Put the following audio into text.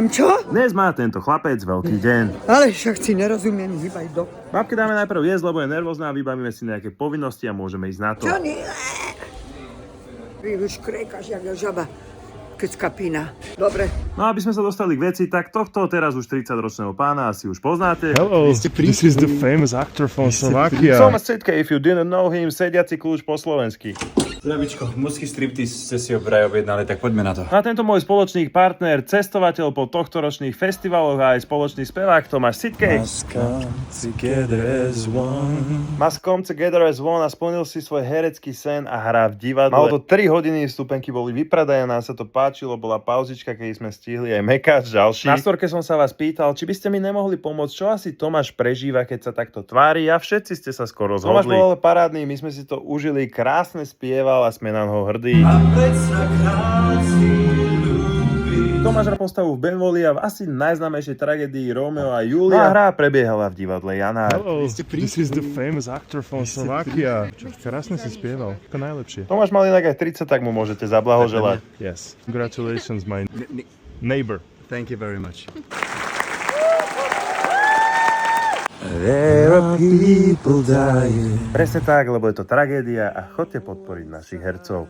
Čo? Dnes má tento chlapec veľký deň. Ale však si nerozumiem, hýbaj do... Babke dáme najprv jesť, lebo je nervózna a vybavíme si nejaké povinnosti a môžeme ísť na to. Čo nie? Vy už krékaš, jak žaba, keď skapína. Dobre. No aby sme sa dostali k veci, tak tohto teraz už 30-ročného pána asi už poznáte. Hello, this is the famous actor from Slovakia. Thomas Sitke, if you didn't know him, sediaci kľúč po slovensky. Zdravíčko, mužský striptease ste si ho vraj objednali, tak poďme na to. A tento môj spoločný partner, cestovateľ po tohtoročných festivaloch a aj spoločný spevák Tomáš Sitke. Must come together as one a splnil si svoj herecký sen a hrá v divadle. Malo to 3 hodiny, vstupenky boli vypredané, nám sa to páčilo, bola pauzička, keď sme stihli aj mekáč ďalší. Na storke som sa vás pýtal, či by ste mi nemohli pomôcť, čo asi Tomáš prežíva, keď sa takto tvári, a všetci ste sa skoro zhodli. Tomáš bol ale parádny, my sme si to užili, krásne spieval a sme na ňo hrdí. Tomáš hrá postavu v Benvoli a v asi najznámejšej tragédii Rómeo a Júlia. A hra prebiehala v divadle Janár. Hello, this is the famous actor from Slovakia. Krásne si spieval, ako najlepšie. Tomáš mal inak aj 30, tak mu môžete zablahoželať. Yes, congratulations my neighbor. Thank you very much. Presne tak, lebo je to tragédia a chodte podporiť našich hercov.